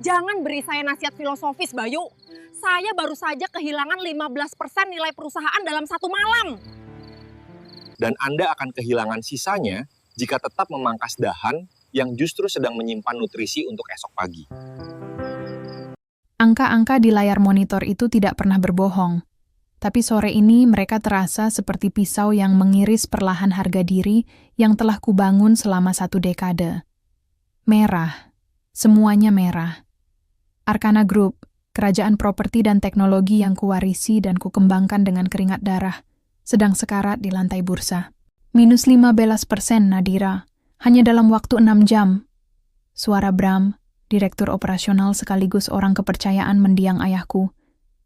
Jangan beri saya nasihat filosofis, Bayu. Saya baru saja kehilangan 15% nilai perusahaan dalam satu malam. Dan Anda akan kehilangan sisanya jika tetap memangkas dahan yang justru sedang menyimpan nutrisi untuk esok pagi. Angka-angka di layar monitor itu tidak pernah berbohong. Tapi sore ini mereka terasa seperti pisau yang mengiris perlahan harga diri yang telah kubangun selama 1 dekade. Merah. Semuanya merah. Arkana Group, kerajaan properti dan teknologi yang kuwarisi dan kukembangkan dengan keringat darah, sedang sekarat di lantai bursa. Minus 15%, Nadira. Hanya dalam waktu 6 jam. Suara Bram, direktur operasional sekaligus orang kepercayaan mendiang ayahku,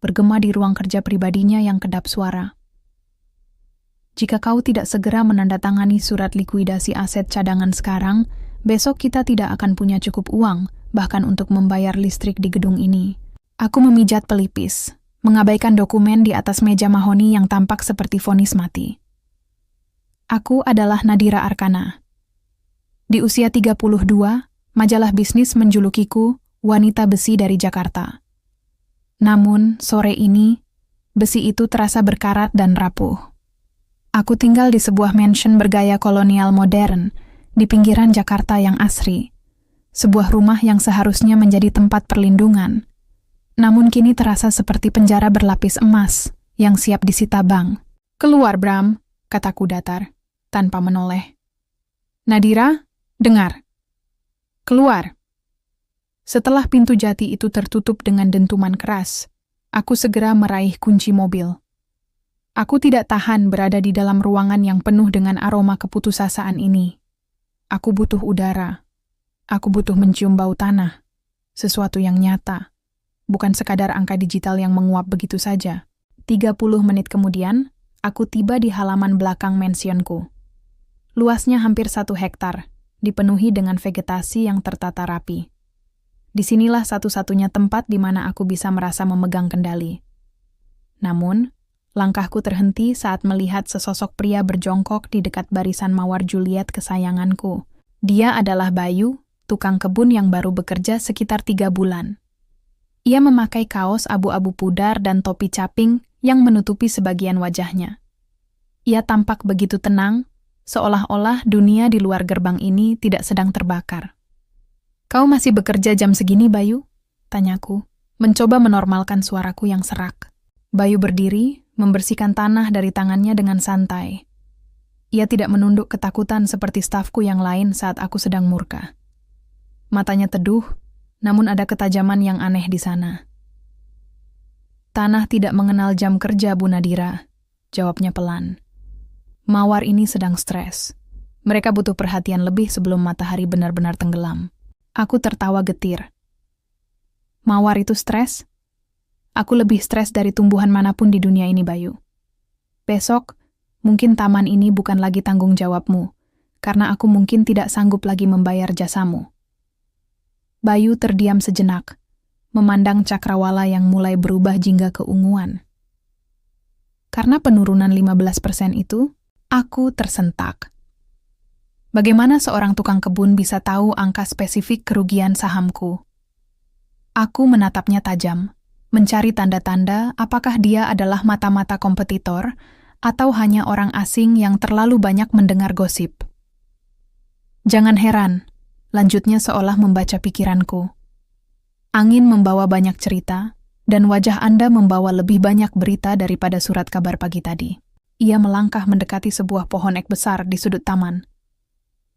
bergema di ruang kerja pribadinya yang kedap suara. Jika kau tidak segera menandatangani surat likuidasi aset cadangan sekarang, besok kita tidak akan punya cukup uang, bahkan untuk membayar listrik di gedung ini. Aku memijat pelipis, mengabaikan dokumen di atas meja mahoni yang tampak seperti vonis mati. Aku adalah Nadira Arkana. Di usia 32, majalah bisnis menjulukiku wanita besi dari Jakarta. Namun, sore ini, besi itu terasa berkarat dan rapuh. Aku tinggal di sebuah mansion bergaya kolonial modern, di pinggiran Jakarta yang asri. Sebuah rumah yang seharusnya menjadi tempat perlindungan. Namun kini terasa seperti penjara berlapis emas, yang siap disita bank. "Keluar, Bram," kataku datar, tanpa menoleh. "Nadira, dengar. Keluar." Setelah pintu jati itu tertutup dengan dentuman keras, aku segera meraih kunci mobil. Aku tidak tahan berada di dalam ruangan yang penuh dengan aroma keputusasaan ini. Aku butuh udara. Aku butuh mencium bau tanah. Sesuatu yang nyata. Bukan sekadar angka digital yang menguap begitu saja. 30 menit kemudian, aku tiba di halaman belakang mansionku. Luasnya hampir 1 hektar. Dipenuhi dengan vegetasi yang tertata rapi. Disinilah satu-satunya tempat di mana aku bisa merasa memegang kendali. Namun, langkahku terhenti saat melihat sesosok pria berjongkok di dekat barisan mawar Juliet kesayanganku. Dia adalah Bayu, tukang kebun yang baru bekerja sekitar 3 bulan. Ia memakai kaos abu-abu pudar dan topi caping yang menutupi sebagian wajahnya. Ia tampak begitu tenang, seolah-olah dunia di luar gerbang ini tidak sedang terbakar. "Kau masih bekerja jam segini, Bayu?" tanyaku, mencoba menormalkan suaraku yang serak. Bayu berdiri, membersihkan tanah dari tangannya dengan santai. Ia tidak menunduk ketakutan seperti stafku yang lain saat aku sedang murka. Matanya teduh, namun ada ketajaman yang aneh di sana. "Tanah tidak mengenal jam kerja, Bu Nadira," jawabnya pelan. "Mawar ini sedang stres. Mereka butuh perhatian lebih sebelum matahari benar-benar tenggelam." Aku tertawa getir. "Mawar itu stres? Aku lebih stres dari tumbuhan manapun di dunia ini, Bayu. Besok, mungkin taman ini bukan lagi tanggung jawabmu, karena aku mungkin tidak sanggup lagi membayar jasamu." Bayu terdiam sejenak, memandang cakrawala yang mulai berubah jingga keunguan. Karena penurunan 15% itu, aku tersentak. Bagaimana seorang tukang kebun bisa tahu angka spesifik kerugian sahamku? Aku menatapnya tajam, mencari tanda-tanda apakah dia adalah mata-mata kompetitor atau hanya orang asing yang terlalu banyak mendengar gosip. "Jangan heran," lanjutnya seolah membaca pikiranku. "Angin membawa banyak cerita, dan wajah Anda membawa lebih banyak berita daripada surat kabar pagi tadi." Ia melangkah mendekati sebuah pohon ek besar di sudut taman.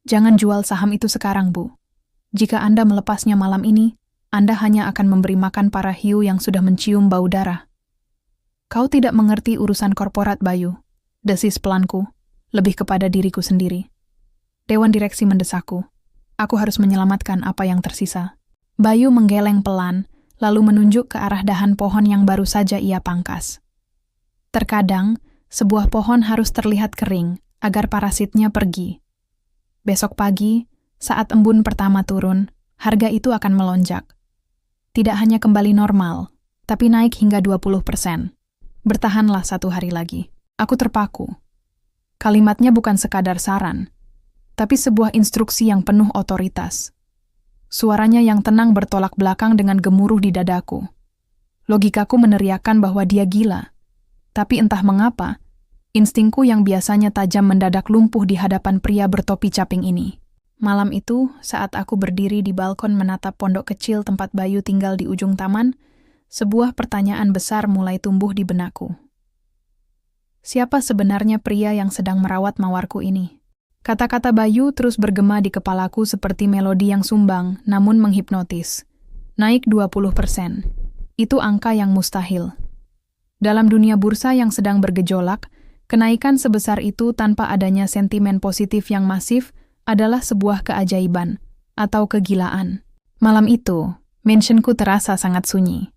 "Jangan jual saham itu sekarang, Bu. Jika Anda melepasnya malam ini, Anda hanya akan memberi makan para hiu yang sudah mencium bau darah." "Kau tidak mengerti urusan korporat, Bayu," desis pelanku, lebih kepada diriku sendiri. "Dewan direksi mendesakku. Aku harus menyelamatkan apa yang tersisa." Bayu menggeleng pelan, lalu menunjuk ke arah dahan pohon yang baru saja ia pangkas. Terkadang, sebuah pohon harus terlihat kering agar parasitnya pergi. Besok pagi, saat embun pertama turun, harga itu akan melonjak. Tidak hanya kembali normal, tapi naik hingga 20%. Bertahanlah 1 hari lagi. Aku terpaku. Kalimatnya bukan sekadar saran, tapi sebuah instruksi yang penuh otoritas. Suaranya yang tenang bertolak belakang dengan gemuruh di dadaku. Logikaku meneriakkan bahwa dia gila. Tapi entah mengapa, instingku yang biasanya tajam mendadak lumpuh di hadapan pria bertopi caping ini. Malam itu, saat aku berdiri di balkon menatap pondok kecil tempat Bayu tinggal di ujung taman, sebuah pertanyaan besar mulai tumbuh di benakku. Siapa sebenarnya pria yang sedang merawat mawarku ini? Kata-kata Bayu terus bergema di kepalaku seperti melodi yang sumbang, namun menghipnotis. Naik 20%. Itu angka yang mustahil. Dalam dunia bursa yang sedang bergejolak, kenaikan sebesar itu tanpa adanya sentimen positif yang masif adalah sebuah keajaiban atau kegilaan. Malam itu, mansionku terasa sangat sunyi.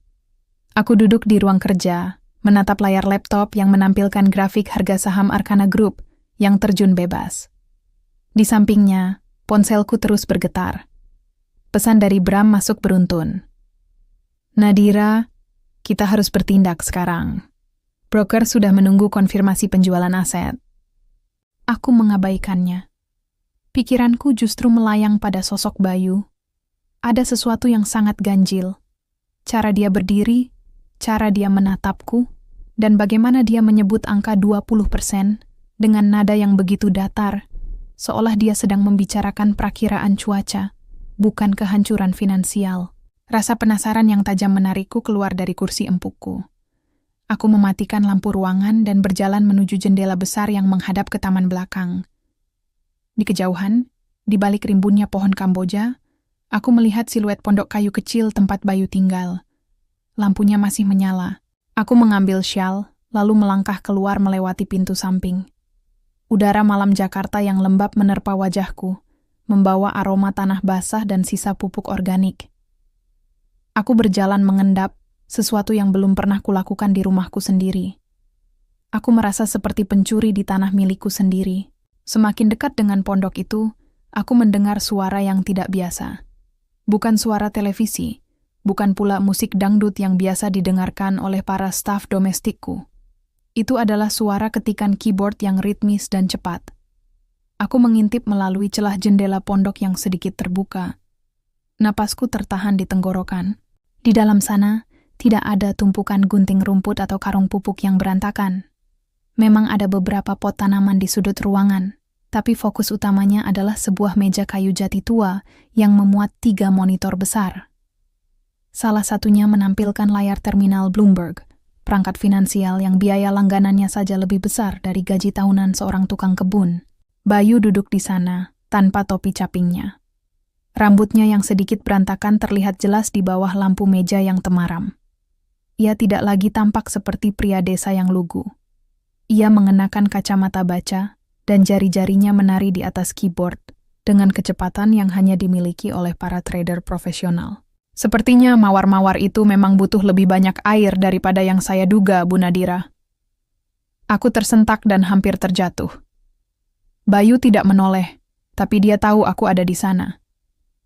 Aku duduk di ruang kerja, menatap layar laptop yang menampilkan grafik harga saham Arkana Group yang terjun bebas. Di sampingnya, ponselku terus bergetar. Pesan dari Bram masuk beruntun. Nadira, kita harus bertindak sekarang. Broker sudah menunggu konfirmasi penjualan aset. Aku mengabaikannya. Pikiranku justru melayang pada sosok Bayu. Ada sesuatu yang sangat ganjil. Cara dia berdiri, cara dia menatapku, dan bagaimana dia menyebut angka 20% dengan nada yang begitu datar, seolah dia sedang membicarakan perakiraan cuaca, bukan kehancuran finansial. Rasa penasaran yang tajam menarikku keluar dari kursi empukku. Aku mematikan lampu ruangan dan berjalan menuju jendela besar yang menghadap ke taman belakang. Di kejauhan, di balik rimbunnya pohon Kamboja, aku melihat siluet pondok kayu kecil tempat Bayu tinggal. Lampunya masih menyala. Aku mengambil syal, lalu melangkah keluar melewati pintu samping. Udara malam Jakarta yang lembab menerpa wajahku, membawa aroma tanah basah dan sisa pupuk organik. Aku berjalan mengendap, sesuatu yang belum pernah kulakukan di rumahku sendiri. Aku merasa seperti pencuri di tanah milikku sendiri. Semakin dekat dengan pondok itu, aku mendengar suara yang tidak biasa. Bukan suara televisi, bukan pula musik dangdut yang biasa didengarkan oleh para staf domestikku. Itu adalah suara ketikan keyboard yang ritmis dan cepat. Aku mengintip melalui celah jendela pondok yang sedikit terbuka. Napasku tertahan di tenggorokan. Di dalam sana, tidak ada tumpukan gunting rumput atau karung pupuk yang berantakan. Memang ada beberapa pot tanaman di sudut ruangan, tapi fokus utamanya adalah sebuah meja kayu jati tua yang memuat 3 monitor besar. Salah satunya menampilkan layar terminal Bloomberg, perangkat finansial yang biaya langganannya saja lebih besar dari gaji tahunan seorang tukang kebun. Bayu duduk di sana, tanpa topi capingnya. Rambutnya yang sedikit berantakan terlihat jelas di bawah lampu meja yang temaram. Ia tidak lagi tampak seperti pria desa yang lugu. Ia mengenakan kacamata baca, dan jari-jarinya menari di atas keyboard, dengan kecepatan yang hanya dimiliki oleh para trader profesional. Sepertinya mawar-mawar itu memang butuh lebih banyak air daripada yang saya duga, Bu Nadira. Aku tersentak dan hampir terjatuh. Bayu tidak menoleh, tapi dia tahu aku ada di sana.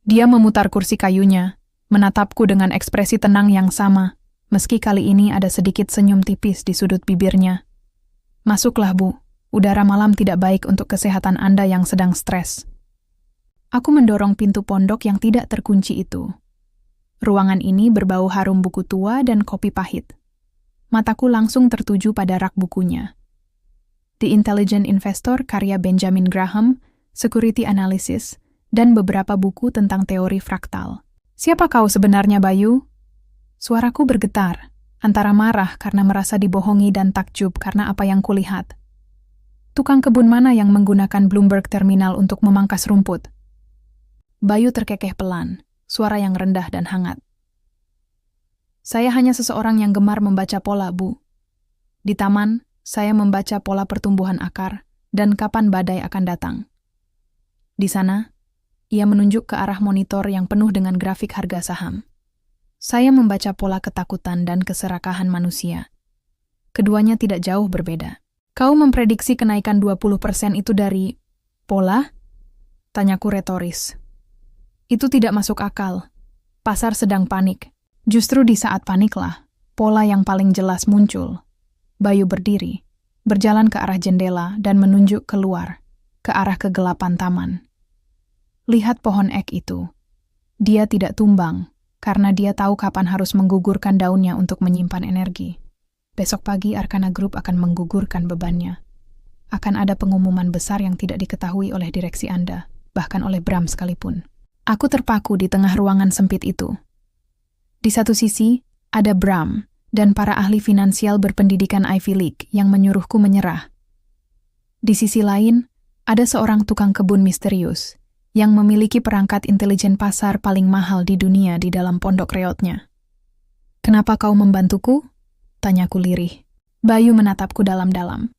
Dia memutar kursi kayunya, menatapku dengan ekspresi tenang yang sama, meski kali ini ada sedikit senyum tipis di sudut bibirnya. Masuklah, Bu. Udara malam tidak baik untuk kesehatan Anda yang sedang stres. Aku mendorong pintu pondok yang tidak terkunci itu. Ruangan ini berbau harum buku tua dan kopi pahit. Mataku langsung tertuju pada rak bukunya. The Intelligent Investor karya Benjamin Graham, Security Analysis, dan beberapa buku tentang teori fraktal. Siapa kau sebenarnya, Bayu? Suaraku bergetar, antara marah karena merasa dibohongi dan takjub karena apa yang kulihat. Tukang kebun mana yang menggunakan Bloomberg Terminal untuk memangkas rumput? Bayu terkekeh pelan. Suara yang rendah dan hangat. Saya hanya seseorang yang gemar membaca pola, Bu. Di taman, saya membaca pola pertumbuhan akar dan kapan badai akan datang. Di sana, ia menunjuk ke arah monitor yang penuh dengan grafik harga saham. Saya membaca pola ketakutan dan keserakahan manusia. Keduanya tidak jauh berbeda. Kau memprediksi kenaikan 20% itu dari pola? Tanyaku retoris. Itu tidak masuk akal. Pasar sedang panik. Justru di saat paniklah, pola yang paling jelas muncul. Bayu berdiri, berjalan ke arah jendela dan menunjuk keluar, ke arah kegelapan taman. Lihat pohon ek itu. Dia tidak tumbang, karena dia tahu kapan harus menggugurkan daunnya untuk menyimpan energi. Besok pagi Arkana Group akan menggugurkan bebannya. Akan ada pengumuman besar yang tidak diketahui oleh direksi Anda, bahkan oleh Bram sekalipun. Aku terpaku di tengah ruangan sempit itu. Di satu sisi, ada Bram dan para ahli finansial berpendidikan Ivy League yang menyuruhku menyerah. Di sisi lain, ada seorang tukang kebun misterius yang memiliki perangkat intelijen pasar paling mahal di dunia di dalam pondok reotnya. "Kenapa kau membantuku?" tanyaku lirih. Bayu menatapku dalam-dalam.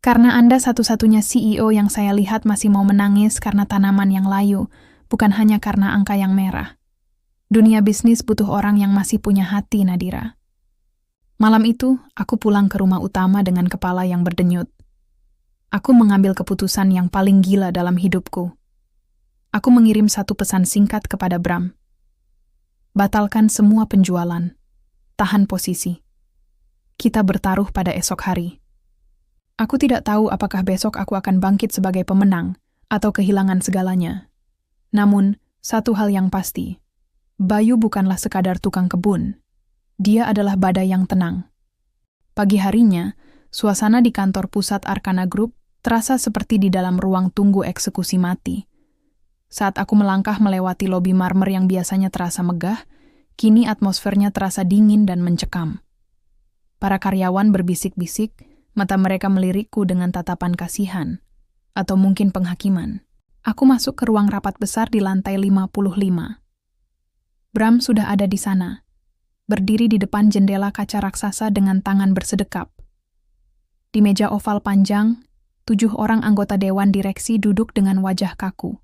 "Karena Anda satu-satunya CEO yang saya lihat masih mau menangis karena tanaman yang layu, bukan hanya karena angka yang merah. Dunia bisnis butuh orang yang masih punya hati, Nadira." Malam itu, aku pulang ke rumah utama dengan kepala yang berdenyut. Aku mengambil keputusan yang paling gila dalam hidupku. Aku mengirim satu pesan singkat kepada Bram. Batalkan semua penjualan. Tahan posisi. Kita bertaruh pada esok hari. Aku tidak tahu apakah besok aku akan bangkit sebagai pemenang atau kehilangan segalanya. Namun, satu hal yang pasti, Bayu bukanlah sekadar tukang kebun. Dia adalah badai yang tenang. Pagi harinya, suasana di kantor pusat Arkana Group terasa seperti di dalam ruang tunggu eksekusi mati. Saat aku melangkah melewati lobi marmer yang biasanya terasa megah, kini atmosfernya terasa dingin dan mencekam. Para karyawan berbisik-bisik, mata mereka melirikku dengan tatapan kasihan, atau mungkin penghakiman. Aku masuk ke ruang rapat besar di lantai 55. Bram sudah ada di sana, berdiri di depan jendela kaca raksasa dengan tangan bersedekap. Di meja oval panjang, 7 orang anggota dewan direksi duduk dengan wajah kaku.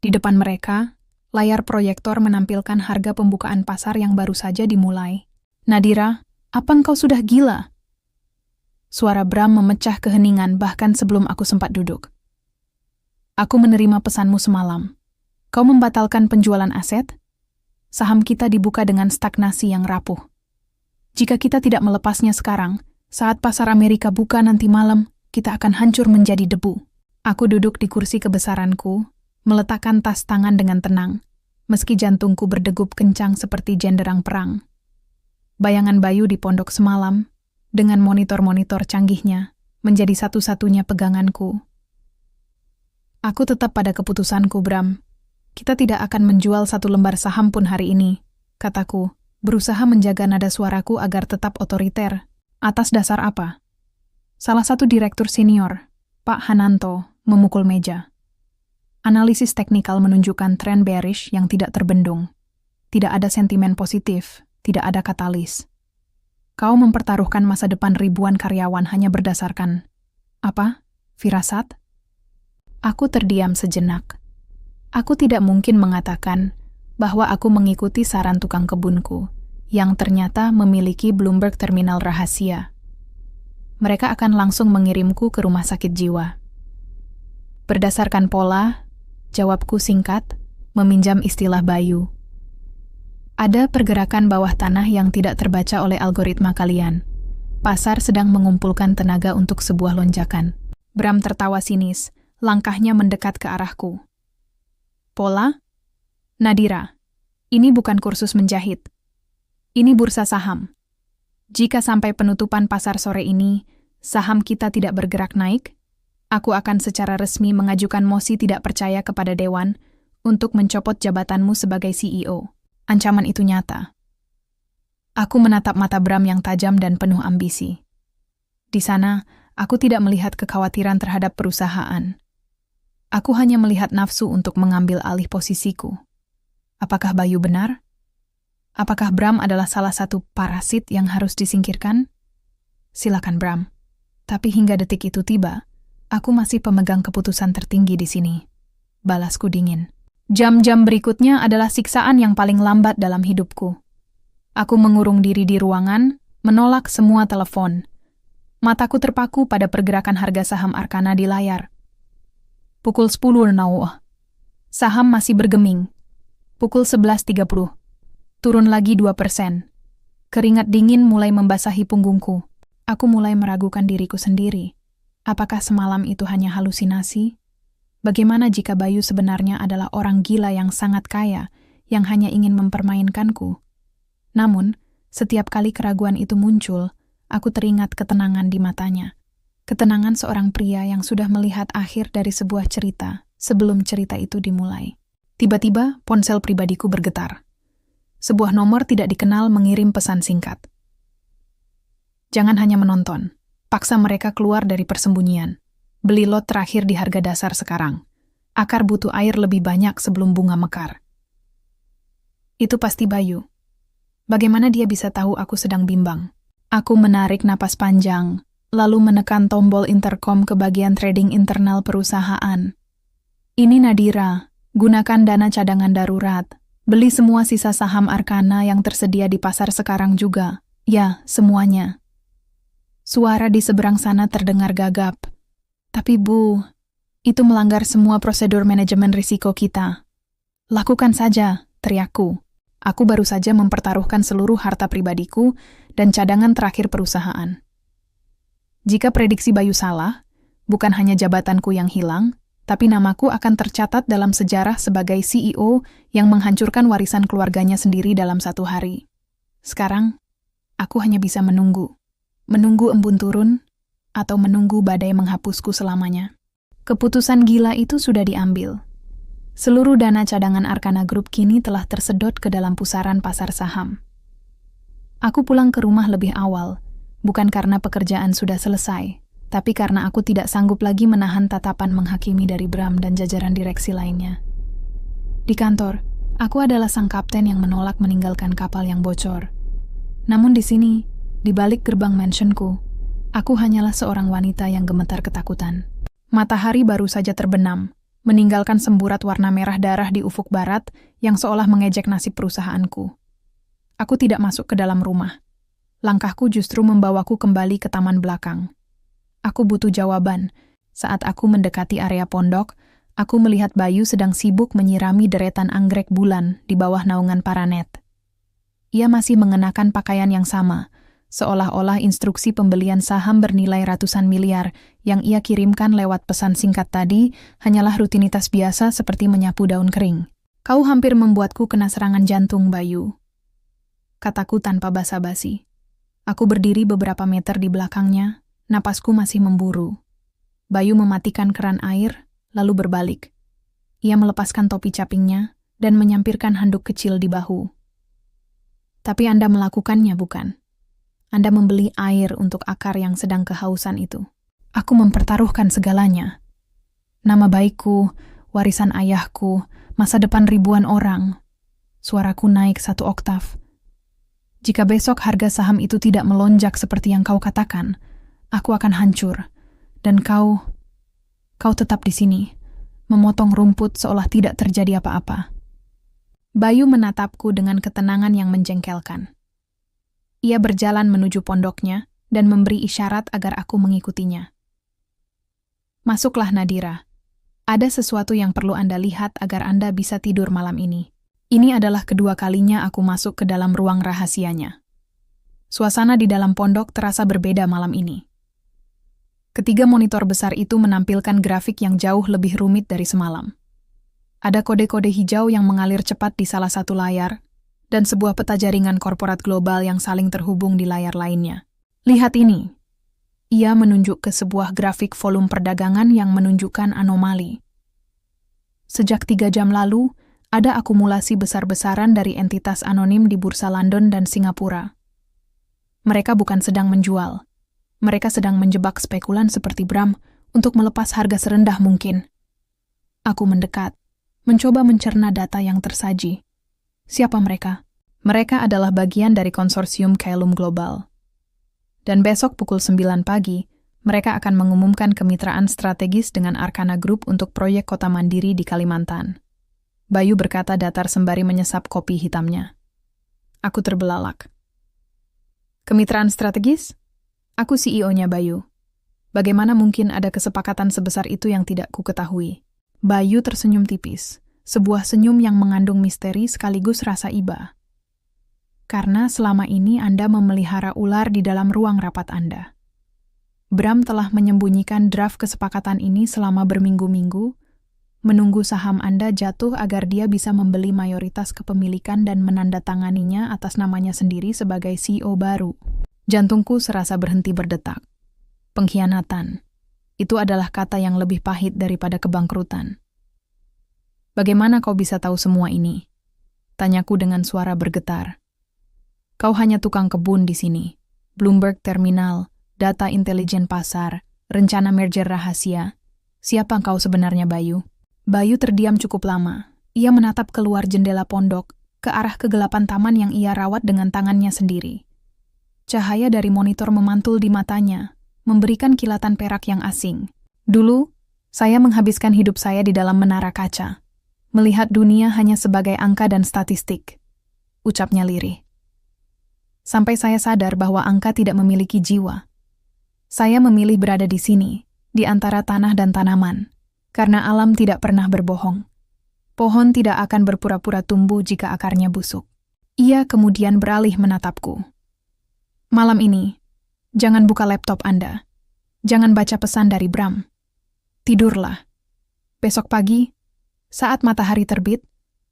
Di depan mereka, layar proyektor menampilkan harga pembukaan pasar yang baru saja dimulai. "Nadira, apa engkau sudah gila?" Suara Bram memecah keheningan bahkan sebelum aku sempat duduk. "Aku menerima pesanmu semalam. Kau membatalkan penjualan aset? Saham kita dibuka dengan stagnasi yang rapuh. Jika kita tidak melepasnya sekarang, saat pasar Amerika buka nanti malam, kita akan hancur menjadi debu." Aku duduk di kursi kebesaranku, meletakkan tas tangan dengan tenang, meski jantungku berdegup kencang seperti jenderang perang. Bayangan Bayu di pondok semalam, dengan monitor-monitor canggihnya, menjadi satu-satunya peganganku. "Aku tetap pada keputusanku, Bram. Kita tidak akan menjual satu lembar saham pun hari ini," kataku, berusaha menjaga nada suaraku agar tetap otoriter. "Atas dasar apa?" Salah satu direktur senior, Pak Hananto, memukul meja. Analisis teknikal menunjukkan tren bearish yang tidak terbendung. Tidak ada sentimen positif, tidak ada katalis. Kau mempertaruhkan masa depan ribuan karyawan hanya berdasarkan apa? Firasat? Aku terdiam sejenak. Aku tidak mungkin mengatakan bahwa aku mengikuti saran tukang kebunku, yang ternyata memiliki Bloomberg terminal rahasia. Mereka akan langsung mengirimku ke rumah sakit jiwa. Berdasarkan pola, jawabku singkat, meminjam istilah Bayu. Ada pergerakan bawah tanah yang tidak terbaca oleh algoritma kalian. Pasar sedang mengumpulkan tenaga untuk sebuah lonjakan. Bram tertawa sinis, langkahnya mendekat ke arahku. "Pola? Nadira, ini bukan kursus menjahit. Ini bursa saham. Jika sampai penutupan pasar sore ini, saham kita tidak bergerak naik, aku akan secara resmi mengajukan mosi tidak percaya kepada Dewan untuk mencopot jabatanmu sebagai CEO. Ancaman itu nyata." Aku menatap mata Bram yang tajam dan penuh ambisi. Di sana, aku tidak melihat kekhawatiran terhadap perusahaan. Aku hanya melihat nafsu untuk mengambil alih posisiku. Apakah Bayu benar? Apakah Bram adalah salah satu parasit yang harus disingkirkan? Silakan Bram. Tapi hingga detik itu tiba, aku masih pemegang keputusan tertinggi di sini. Balasku dingin. Jam-jam berikutnya adalah siksaan yang paling lambat dalam hidupku. Aku mengurung diri di ruangan, menolak semua telepon. Mataku terpaku pada pergerakan harga saham Arkana di layar. Pukul 10.00. Saham masih bergeming. Pukul 11.30. Turun lagi 2%. Keringat dingin mulai membasahi punggungku. Aku mulai meragukan diriku sendiri. Apakah semalam itu hanya halusinasi? Bagaimana jika Bayu sebenarnya adalah orang gila yang sangat kaya, yang hanya ingin mempermainkanku? Namun, setiap kali keraguan itu muncul, aku teringat ketenangan di matanya. Ketenangan seorang pria yang sudah melihat akhir dari sebuah cerita sebelum cerita itu dimulai. Tiba-tiba, ponsel pribadiku bergetar. Sebuah nomor tidak dikenal mengirim pesan singkat. Jangan hanya menonton. Paksa mereka keluar dari persembunyian. Beli lot terakhir di harga dasar sekarang. Akar butuh air lebih banyak sebelum bunga mekar. Itu pasti Bayu. Bagaimana dia bisa tahu aku sedang bimbang? Aku menarik napas panjang, lalu menekan tombol intercom ke bagian trading internal perusahaan. Ini Nadira, gunakan dana cadangan darurat. Beli semua sisa saham Arkana yang tersedia di pasar sekarang juga. Ya, semuanya. Suara di seberang sana terdengar gagap. Tapi Bu, itu melanggar semua prosedur manajemen risiko kita. Lakukan saja, teriakku. Aku baru saja mempertaruhkan seluruh harta pribadiku dan cadangan terakhir perusahaan. Jika prediksi Bayu salah, bukan hanya jabatanku yang hilang, tapi namaku akan tercatat dalam sejarah sebagai CEO yang menghancurkan warisan keluarganya sendiri dalam satu hari. Sekarang, aku hanya bisa menunggu. Menunggu embun turun, atau menunggu badai menghapusku selamanya. Keputusan gila itu sudah diambil. Seluruh dana cadangan Arkana Group kini telah tersedot ke dalam pusaran pasar saham. Aku pulang ke rumah lebih awal, bukan karena pekerjaan sudah selesai, tapi karena aku tidak sanggup lagi menahan tatapan menghakimi dari Bram dan jajaran direksi lainnya. Di kantor, aku adalah sang kapten yang menolak meninggalkan kapal yang bocor. Namun di sini, di balik gerbang mansionku, aku hanyalah seorang wanita yang gemetar ketakutan. Matahari baru saja terbenam, meninggalkan semburat warna merah darah di ufuk barat yang seolah mengejek nasib perusahaanku. Aku tidak masuk ke dalam rumah. Langkahku justru membawaku kembali ke taman belakang. Aku butuh jawaban. Saat aku mendekati area pondok, aku melihat Bayu sedang sibuk menyirami deretan anggrek bulan di bawah naungan paranet. Ia masih mengenakan pakaian yang sama, seolah-olah instruksi pembelian saham bernilai ratusan miliar yang ia kirimkan lewat pesan singkat tadi hanyalah rutinitas biasa seperti menyapu daun kering. Kau hampir membuatku kena serangan jantung, Bayu. Kataku tanpa basa-basi. Aku berdiri beberapa meter di belakangnya, napasku masih memburu. Bayu mematikan keran air, lalu berbalik. Ia melepaskan topi capingnya dan menyampirkan handuk kecil di bahu. Tapi Anda melakukannya, bukan? Anda membeli air untuk akar yang sedang kehausan itu. Aku mempertaruhkan segalanya. Nama baikku, warisan ayahku, masa depan ribuan orang. Suaraku naik 1 oktav. Jika besok harga saham itu tidak melonjak seperti yang kau katakan, aku akan hancur. Dan kau tetap di sini, memotong rumput seolah tidak terjadi apa-apa. Bayu menatapku dengan ketenangan yang menjengkelkan. Ia berjalan menuju pondoknya dan memberi isyarat agar aku mengikutinya. Masuklah, Nadira. Ada sesuatu yang perlu Anda lihat agar Anda bisa tidur malam ini. Ini adalah kedua kalinya aku masuk ke dalam ruang rahasianya. Suasana di dalam pondok terasa berbeda malam ini. Ketiga monitor besar itu menampilkan grafik yang jauh lebih rumit dari semalam. Ada kode-kode hijau yang mengalir cepat di salah satu layar, dan sebuah peta jaringan korporat global yang saling terhubung di layar lainnya. Lihat ini. Ia menunjuk ke sebuah grafik volume perdagangan yang menunjukkan anomali. Sejak 3 jam lalu, ada akumulasi besar-besaran dari entitas anonim di Bursa London dan Singapura. Mereka bukan sedang menjual. Mereka sedang menjebak spekulan seperti Bram untuk melepas harga serendah mungkin. Aku mendekat, mencoba mencerna data yang tersaji. Siapa mereka? Mereka adalah bagian dari konsorsium Kailum Global. Dan besok pukul 9 pagi, mereka akan mengumumkan kemitraan strategis dengan Arkana Group untuk proyek kota mandiri di Kalimantan. Bayu berkata datar sembari menyesap kopi hitamnya. Aku terbelalak. Kemitraan strategis? Aku CEO-nya Bayu. Bagaimana mungkin ada kesepakatan sebesar itu yang tidak ku ketahui? Bayu tersenyum tipis. Sebuah senyum yang mengandung misteri sekaligus rasa iba. Karena selama ini Anda memelihara ular di dalam ruang rapat Anda. Bram telah menyembunyikan draft kesepakatan ini selama berminggu-minggu, menunggu saham Anda jatuh agar dia bisa membeli mayoritas kepemilikan dan menandatanganinya atas namanya sendiri sebagai CEO baru. Jantungku serasa berhenti berdetak. Pengkhianatan. Itu adalah kata yang lebih pahit daripada kebangkrutan. Bagaimana kau bisa tahu semua ini? Tanyaku dengan suara bergetar. Kau hanya tukang kebun di sini. Bloomberg Terminal, data intelijen pasar, rencana merger rahasia. Siapa kau sebenarnya, Bayu? Bayu terdiam cukup lama. Ia menatap keluar jendela pondok, ke arah kegelapan taman yang ia rawat dengan tangannya sendiri. Cahaya dari monitor memantul di matanya, memberikan kilatan perak yang asing. Dulu, saya menghabiskan hidup saya di dalam menara kaca, melihat dunia hanya sebagai angka dan statistik, ucapnya lirih. Sampai saya sadar bahwa angka tidak memiliki jiwa. Saya memilih berada di sini, di antara tanah dan tanaman, karena alam tidak pernah berbohong. Pohon tidak akan berpura-pura tumbuh jika akarnya busuk. Ia kemudian beralih menatapku. Malam ini, jangan buka laptop Anda. Jangan baca pesan dari Bram. Tidurlah. Besok pagi, saat matahari terbit,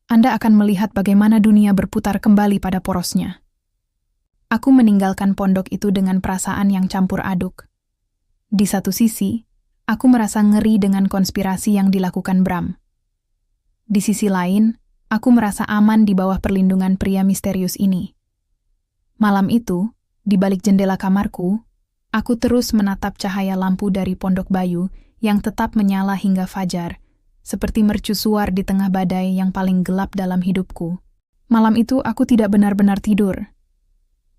Anda akan melihat bagaimana dunia berputar kembali pada porosnya. Aku meninggalkan pondok itu dengan perasaan yang campur aduk. Di satu sisi, aku merasa ngeri dengan konspirasi yang dilakukan Bram. Di sisi lain, aku merasa aman di bawah perlindungan pria misterius ini. Malam itu, di balik jendela kamarku, aku terus menatap cahaya lampu dari pondok Bayu yang tetap menyala hingga fajar, seperti mercusuar di tengah badai yang paling gelap dalam hidupku. Malam itu aku tidak benar-benar tidur.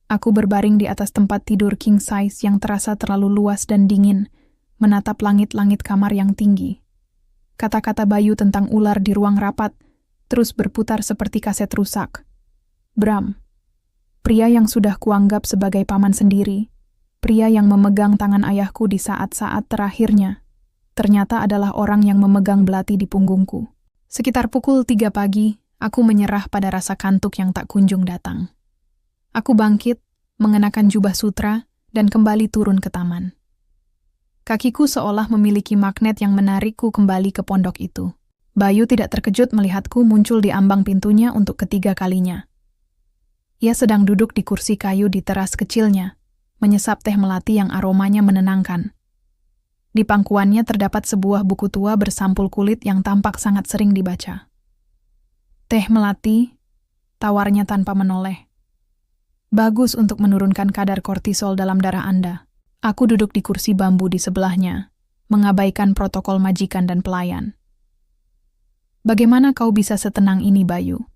Aku berbaring di atas tempat tidur king size yang terasa terlalu luas dan dingin, menatap langit-langit kamar yang tinggi. Kata-kata Bayu tentang ular di ruang rapat terus berputar seperti kaset rusak. Bram, pria yang sudah kuanggap sebagai paman sendiri, pria yang memegang tangan ayahku di saat-saat terakhirnya, ternyata adalah orang yang memegang belati di punggungku. Sekitar pukul 3 pagi, aku menyerah pada rasa kantuk yang tak kunjung datang. Aku bangkit, mengenakan jubah sutra, dan kembali turun ke taman. Kakiku seolah memiliki magnet yang menarikku kembali ke pondok itu. Bayu tidak terkejut melihatku muncul di ambang pintunya untuk ketiga kalinya. Ia sedang duduk di kursi kayu di teras kecilnya, menyesap teh melati yang aromanya menenangkan. Di pangkuannya terdapat sebuah buku tua bersampul kulit yang tampak sangat sering dibaca. Teh melati, tawarnya tanpa menoleh. Bagus untuk menurunkan kadar kortisol dalam darah Anda. Aku duduk di kursi bambu di sebelahnya, mengabaikan protokol majikan dan pelayan. Bagaimana kau bisa setenang ini, Bayu?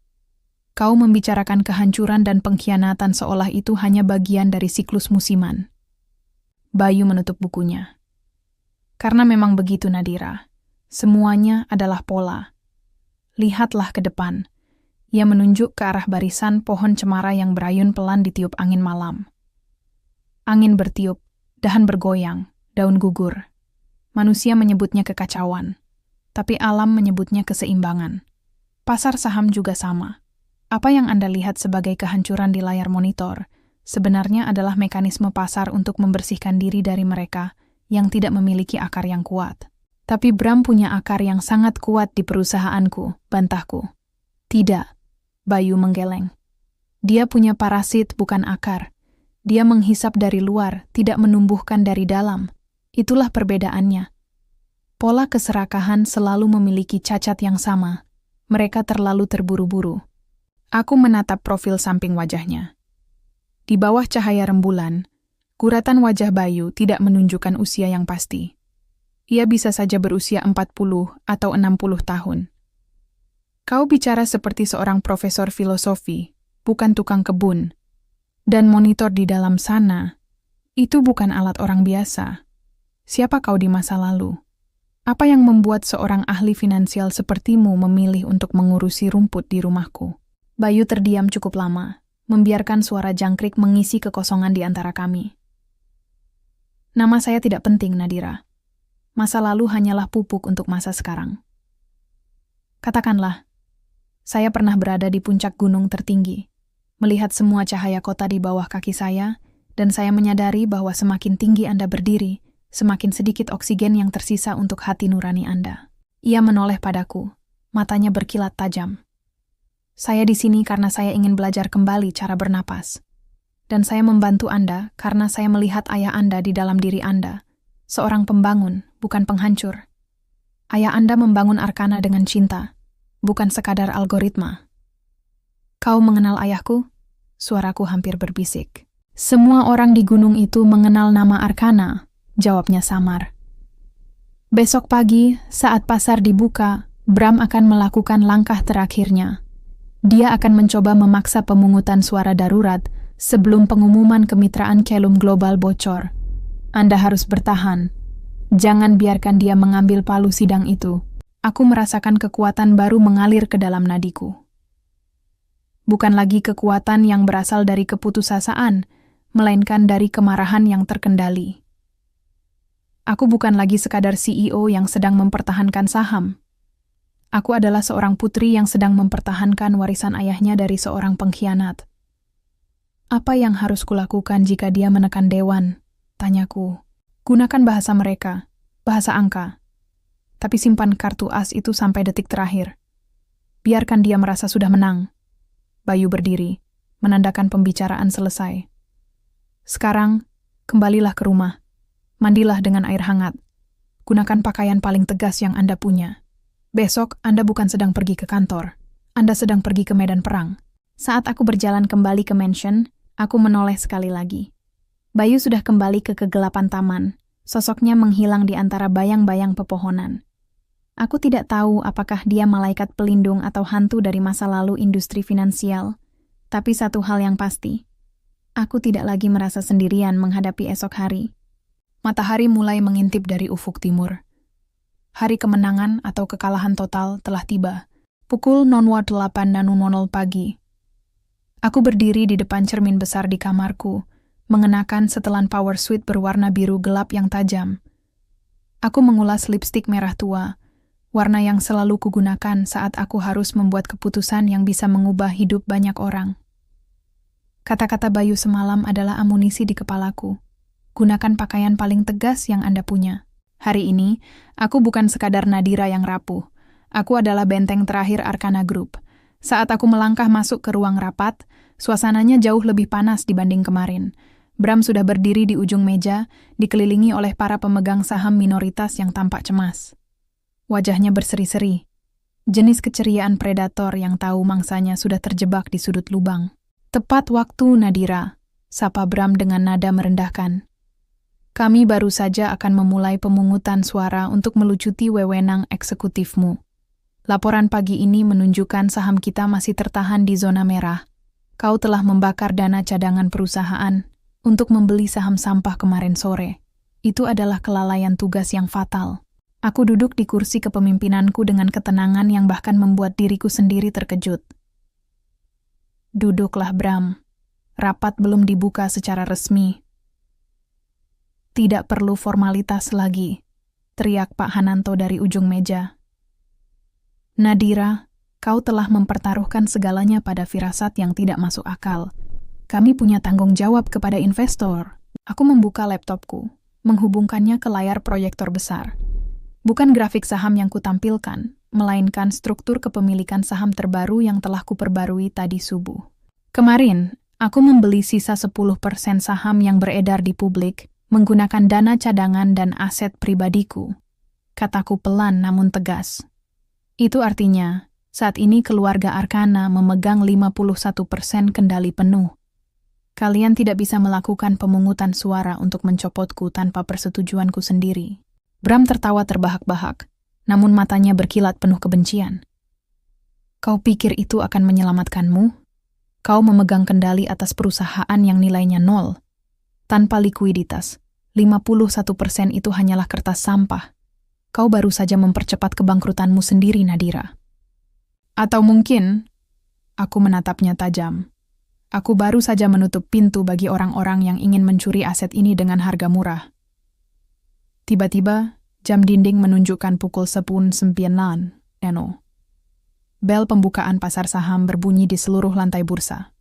Kau membicarakan kehancuran dan pengkhianatan seolah itu hanya bagian dari siklus musiman. Bayu menutup bukunya. Karena memang begitu, Nadira. Semuanya adalah pola. Lihatlah ke depan. Ia menunjuk ke arah barisan pohon cemara yang berayun pelan ditiup angin malam. Angin bertiup, dahan bergoyang, daun gugur. Manusia menyebutnya kekacauan, tapi alam menyebutnya keseimbangan. Pasar saham juga sama. Apa yang Anda lihat sebagai kehancuran di layar monitor, sebenarnya adalah mekanisme pasar untuk membersihkan diri dari mereka yang tidak memiliki akar yang kuat. Tapi Bram punya akar yang sangat kuat di perusahaanku, bantahku. Tidak. Bayu menggeleng. Dia punya parasit bukan akar. Dia menghisap dari luar, tidak menumbuhkan dari dalam. Itulah perbedaannya. Pola keserakahan selalu memiliki cacat yang sama. Mereka terlalu terburu-buru. Aku menatap profil samping wajahnya. Di bawah cahaya rembulan, guratan wajah Bayu tidak menunjukkan usia yang pasti. Ia bisa saja berusia 40 atau 60 tahun. Kau bicara seperti seorang profesor filosofi, bukan tukang kebun. Dan monitor di dalam sana, itu bukan alat orang biasa. Siapa kau di masa lalu? Apa yang membuat seorang ahli finansial sepertimu memilih untuk mengurusi rumput di rumahku? Bayu terdiam cukup lama, membiarkan suara jangkrik mengisi kekosongan di antara kami. Nama saya tidak penting, Nadira. Masa lalu hanyalah pupuk untuk masa sekarang. Katakanlah, saya pernah berada di puncak gunung tertinggi, melihat semua cahaya kota di bawah kaki saya, dan saya menyadari bahwa semakin tinggi Anda berdiri, semakin sedikit oksigen yang tersisa untuk hati nurani Anda. Ia menoleh padaku, matanya berkilat tajam. Saya di sini karena saya ingin belajar kembali cara bernapas. Dan saya membantu Anda karena saya melihat ayah Anda di dalam diri Anda, seorang pembangun, bukan penghancur. Ayah Anda membangun Arkana dengan cinta, bukan sekadar algoritma. Kau mengenal ayahku? Suaraku hampir berbisik. Semua orang di gunung itu mengenal nama Arkana, jawabnya samar. Besok pagi, saat pasar dibuka, Bram akan melakukan langkah terakhirnya. Dia akan mencoba memaksa pemungutan suara darurat sebelum pengumuman kemitraan Kelum Global bocor. Anda harus bertahan. Jangan biarkan dia mengambil palu sidang itu. Aku merasakan kekuatan baru mengalir ke dalam nadiku. Bukan lagi kekuatan yang berasal dari keputusasaan, melainkan dari kemarahan yang terkendali. Aku bukan lagi sekadar CEO yang sedang mempertahankan saham. Aku adalah seorang putri yang sedang mempertahankan warisan ayahnya dari seorang pengkhianat. Apa yang harus kulakukan jika dia menekan dewan? Tanyaku. Gunakan bahasa mereka, bahasa angka. Tapi simpan kartu as itu sampai detik terakhir. Biarkan dia merasa sudah menang. Bayu berdiri, menandakan pembicaraan selesai. Sekarang, kembalilah ke rumah. Mandilah dengan air hangat. Gunakan pakaian paling tegas yang Anda punya. Besok, Anda bukan sedang pergi ke kantor. Anda sedang pergi ke medan perang. Saat aku berjalan kembali ke mansion, aku menoleh sekali lagi. Bayu sudah kembali ke kegelapan taman. Sosoknya menghilang di antara bayang-bayang pepohonan. Aku tidak tahu apakah dia malaikat pelindung atau hantu dari masa lalu industri finansial. Tapi satu hal yang pasti, aku tidak lagi merasa sendirian menghadapi esok hari. Matahari mulai mengintip dari ufuk timur. Hari kemenangan atau kekalahan total telah tiba. Pukul 08.00 pagi. Aku berdiri di depan cermin besar di kamarku, mengenakan setelan power suit berwarna biru gelap yang tajam. Aku mengulas lipstik merah tua, warna yang selalu kugunakan saat aku harus membuat keputusan yang bisa mengubah hidup banyak orang. Kata-kata Bayu semalam adalah amunisi di kepalaku. Gunakan pakaian paling tegas yang Anda punya. Hari ini, aku bukan sekadar Nadira yang rapuh. Aku adalah benteng terakhir Arkana Group. Saat aku melangkah masuk ke ruang rapat, suasananya jauh lebih panas dibanding kemarin. Bram sudah berdiri di ujung meja, dikelilingi oleh para pemegang saham minoritas yang tampak cemas. Wajahnya berseri-seri. Jenis keceriaan predator yang tahu mangsanya sudah terjebak di sudut lubang. Tepat waktu, Nadira, sapa Bram dengan nada merendahkan. Kami baru saja akan memulai pemungutan suara untuk melucuti wewenang eksekutifmu. Laporan pagi ini menunjukkan saham kita masih tertahan di zona merah. Kau telah membakar dana cadangan perusahaan untuk membeli saham sampah kemarin sore. Itu adalah kelalaian tugas yang fatal. Aku duduk di kursi kepemimpinanku dengan ketenangan yang bahkan membuat diriku sendiri terkejut. Duduklah, Bram. Rapat belum dibuka secara resmi. Tidak perlu formalitas lagi, teriak Pak Hananto dari ujung meja. Nadira, kau telah mempertaruhkan segalanya pada firasat yang tidak masuk akal. Kami punya tanggung jawab kepada investor. Aku membuka laptopku, menghubungkannya ke layar proyektor besar. Bukan grafik saham yang kutampilkan, melainkan struktur kepemilikan saham terbaru yang telah kuperbarui tadi subuh. Kemarin, aku membeli sisa 10% saham yang beredar di publik, menggunakan dana cadangan dan aset pribadiku. Kataku pelan namun tegas. Itu artinya, saat ini keluarga Arkana memegang 51% kendali penuh. Kalian tidak bisa melakukan pemungutan suara untuk mencopotku tanpa persetujuanku sendiri. Bram tertawa terbahak-bahak, namun matanya berkilat penuh kebencian. Kau pikir itu akan menyelamatkanmu? Kau memegang kendali atas perusahaan yang nilainya 0. Tanpa likuiditas, 51% itu hanyalah kertas sampah. Kau baru saja mempercepat kebangkrutanmu sendiri, Nadira. Atau mungkin, aku menatapnya tajam. Aku baru saja menutup pintu bagi orang-orang yang ingin mencuri aset ini dengan harga murah. Tiba-tiba, jam dinding menunjukkan pukul 9. Bel pembukaan pasar saham berbunyi di seluruh lantai bursa.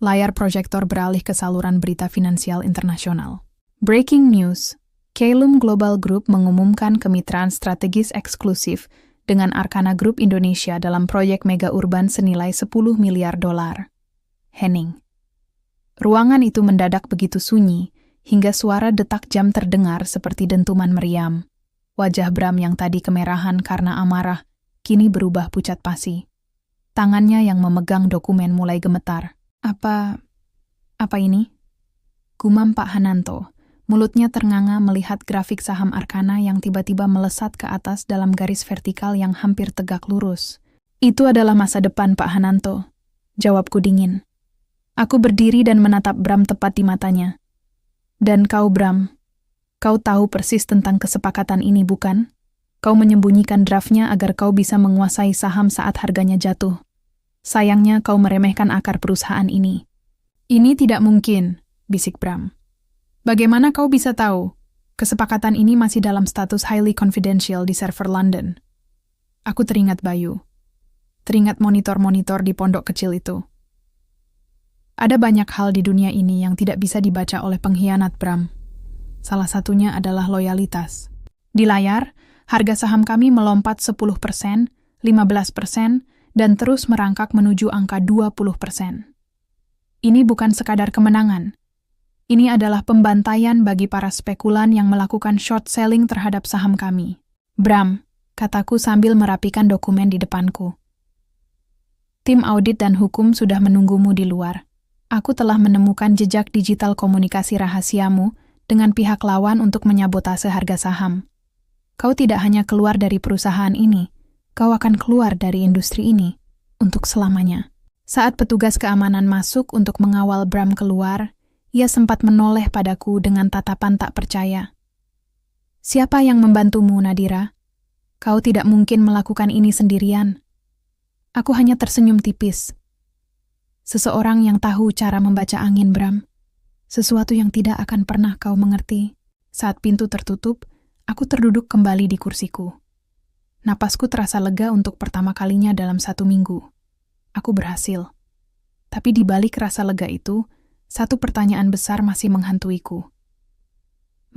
Layar proyektor beralih ke saluran berita finansial internasional. Breaking news. Caelum Global Group mengumumkan kemitraan strategis eksklusif dengan Arkana Group Indonesia dalam proyek mega urban senilai 10 miliar dolar. Hening. Ruangan itu mendadak begitu sunyi, hingga suara detak jam terdengar seperti dentuman meriam. Wajah Bram yang tadi kemerahan karena amarah, kini berubah pucat pasi. Tangannya yang memegang dokumen mulai gemetar. Apa ini? Gumam Pak Hananto. Mulutnya ternganga melihat grafik saham Arkana yang tiba-tiba melesat ke atas dalam garis vertikal yang hampir tegak lurus. Itu adalah masa depan, Pak Hananto. Jawabku dingin. Aku berdiri dan menatap Bram tepat di matanya. Dan kau, Bram, kau tahu persis tentang kesepakatan ini, bukan? Kau menyembunyikan draftnya agar kau bisa menguasai saham saat harganya jatuh. Sayangnya kau meremehkan akar perusahaan ini. Ini tidak mungkin, bisik Bram. Bagaimana kau bisa tahu? Kesepakatan ini masih dalam status highly confidential di server London. Aku teringat Bayu. Teringat monitor-monitor di pondok kecil itu. Ada banyak hal di dunia ini yang tidak bisa dibaca oleh pengkhianat, Bram. Salah satunya adalah loyalitas. Di layar, harga saham kami melompat 10%, 15%, dan terus merangkak menuju angka 20%. Ini bukan sekadar kemenangan. Ini adalah pembantaian bagi para spekulan yang melakukan short selling terhadap saham kami. Bram, kataku sambil merapikan dokumen di depanku. Tim audit dan hukum sudah menunggumu di luar. Aku telah menemukan jejak digital komunikasi rahasiamu dengan pihak lawan untuk menyabotase harga saham. Kau tidak hanya keluar dari perusahaan ini, kau akan keluar dari industri ini untuk selamanya. Saat petugas keamanan masuk untuk mengawal Bram keluar, ia sempat menoleh padaku dengan tatapan tak percaya. Siapa yang membantumu, Nadira? Kau tidak mungkin melakukan ini sendirian. Aku hanya tersenyum tipis. Seseorang yang tahu cara membaca angin, Bram. Sesuatu yang tidak akan pernah kau mengerti. Saat pintu tertutup, aku terduduk kembali di kursiku. Napasku terasa lega untuk pertama kalinya dalam 1 minggu. Aku berhasil. Tapi di balik rasa lega itu, satu pertanyaan besar masih menghantuiku.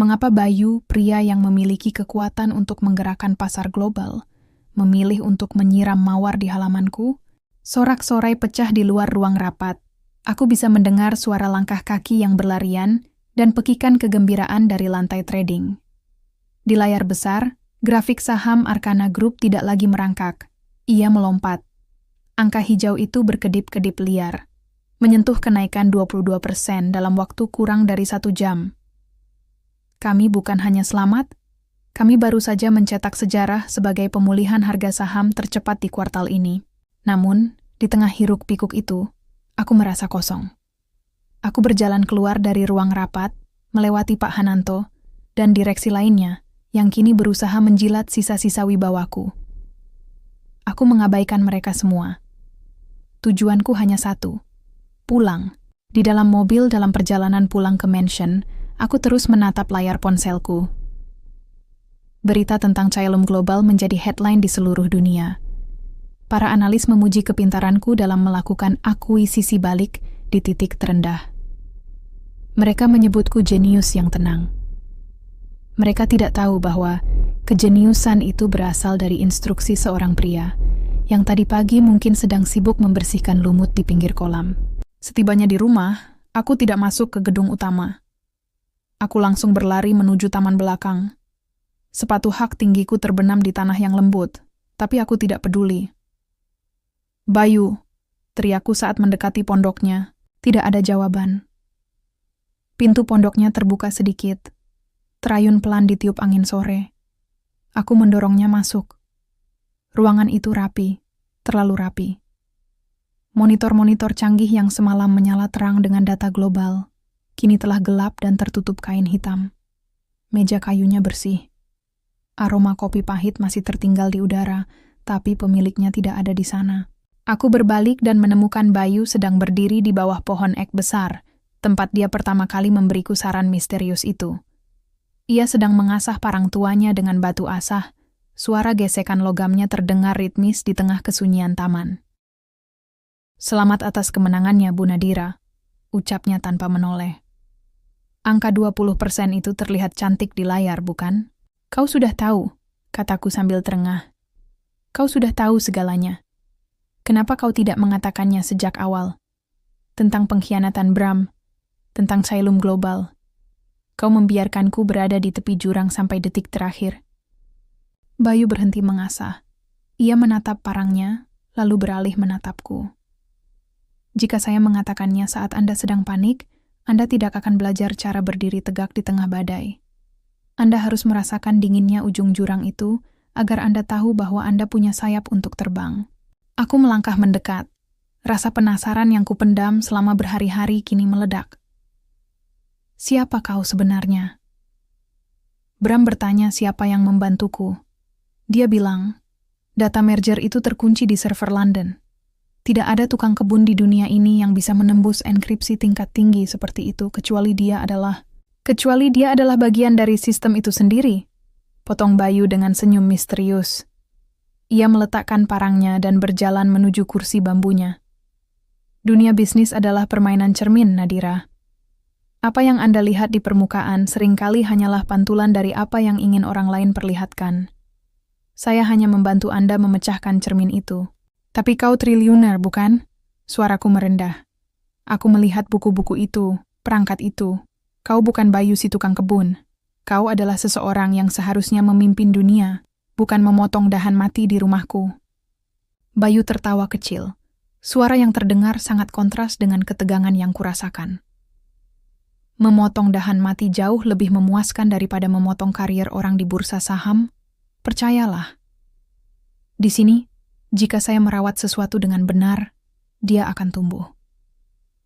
Mengapa Bayu, pria yang memiliki kekuatan untuk menggerakkan pasar global, memilih untuk menyiram mawar di halamanku? Sorak-sorai pecah di luar ruang rapat. Aku bisa mendengar suara langkah kaki yang berlarian dan pekikan kegembiraan dari lantai trading. Di layar besar, grafik saham Arkana Group tidak lagi merangkak. Ia melompat. Angka hijau itu berkedip-kedip liar, menyentuh kenaikan 22% dalam waktu kurang dari 1 jam. Kami bukan hanya selamat, kami baru saja mencetak sejarah sebagai pemulihan harga saham tercepat di kuartal ini. Namun, di tengah hiruk-pikuk itu, aku merasa kosong. Aku berjalan keluar dari ruang rapat, melewati Pak Hananto, dan direksi lainnya yang kini berusaha menjilat sisa-sisa wibawaku. Aku mengabaikan mereka semua. Tujuanku hanya satu, pulang. Di dalam mobil dalam perjalanan pulang ke mansion, aku terus menatap layar ponselku. Berita tentang Caelum Global menjadi headline di seluruh dunia. Para analis memuji kepintaranku dalam melakukan akuisisi balik di titik terendah. Mereka menyebutku jenius yang tenang. Mereka tidak tahu bahwa kejeniusan itu berasal dari instruksi seorang pria yang tadi pagi mungkin sedang sibuk membersihkan lumut di pinggir kolam. Setibanya di rumah, aku tidak masuk ke gedung utama. Aku langsung berlari menuju taman belakang. Sepatu hak tinggiku terbenam di tanah yang lembut, tapi aku tidak peduli. Bayu, teriakku saat mendekati pondoknya. Tidak ada jawaban. Pintu pondoknya terbuka sedikit. Terayun pelan ditiup angin sore. Aku mendorongnya masuk. Ruangan itu rapi, terlalu rapi. Monitor-monitor canggih yang semalam menyala terang dengan data global, kini telah gelap dan tertutup kain hitam. Meja kayunya bersih. Aroma kopi pahit masih tertinggal di udara, tapi pemiliknya tidak ada di sana. Aku berbalik dan menemukan Bayu sedang berdiri di bawah pohon ek besar, tempat dia pertama kali memberiku saran misterius itu. Ia sedang mengasah parang tuanya dengan batu asah. Suara gesekan logamnya terdengar ritmis di tengah kesunyian taman. "Selamat atas kemenangannya, Bu Nadira," ucapnya tanpa menoleh. Angka 20% itu terlihat cantik di layar, bukan? Kau sudah tahu, kataku sambil terengah. Kau sudah tahu segalanya. Kenapa kau tidak mengatakannya sejak awal? Tentang pengkhianatan Bram, tentang Caelum Global. Kau membiarkanku berada di tepi jurang sampai detik terakhir. Bayu berhenti mengasah. Ia menatap parangnya, lalu beralih menatapku. Jika saya mengatakannya saat Anda sedang panik, Anda tidak akan belajar cara berdiri tegak di tengah badai. Anda harus merasakan dinginnya ujung jurang itu, agar Anda tahu bahwa Anda punya sayap untuk terbang. Aku melangkah mendekat. Rasa penasaran yang kupendam selama berhari-hari kini meledak. Siapa kau sebenarnya? Bram bertanya siapa yang membantuku. Dia bilang, data merger itu terkunci di server London. Tidak ada tukang kebun di dunia ini yang bisa menembus enkripsi tingkat tinggi seperti itu kecuali dia adalah bagian dari sistem itu sendiri. Potong Bayu dengan senyum misterius. Ia meletakkan parangnya dan berjalan menuju kursi bambunya. Dunia bisnis adalah permainan cermin, Nadira. Apa yang Anda lihat di permukaan seringkali hanyalah pantulan dari apa yang ingin orang lain perlihatkan. Saya hanya membantu Anda memecahkan cermin itu. Tapi kau triliuner, bukan? Suaraku merendah. Aku melihat buku-buku itu, perangkat itu. Kau bukan Bayu si tukang kebun. Kau adalah seseorang yang seharusnya memimpin dunia, bukan memotong dahan mati di rumahku. Bayu tertawa kecil. Suara yang terdengar sangat kontras dengan ketegangan yang kurasakan. Memotong dahan mati jauh lebih memuaskan daripada memotong karier orang di bursa saham. Percayalah. Di sini, jika saya merawat sesuatu dengan benar, dia akan tumbuh.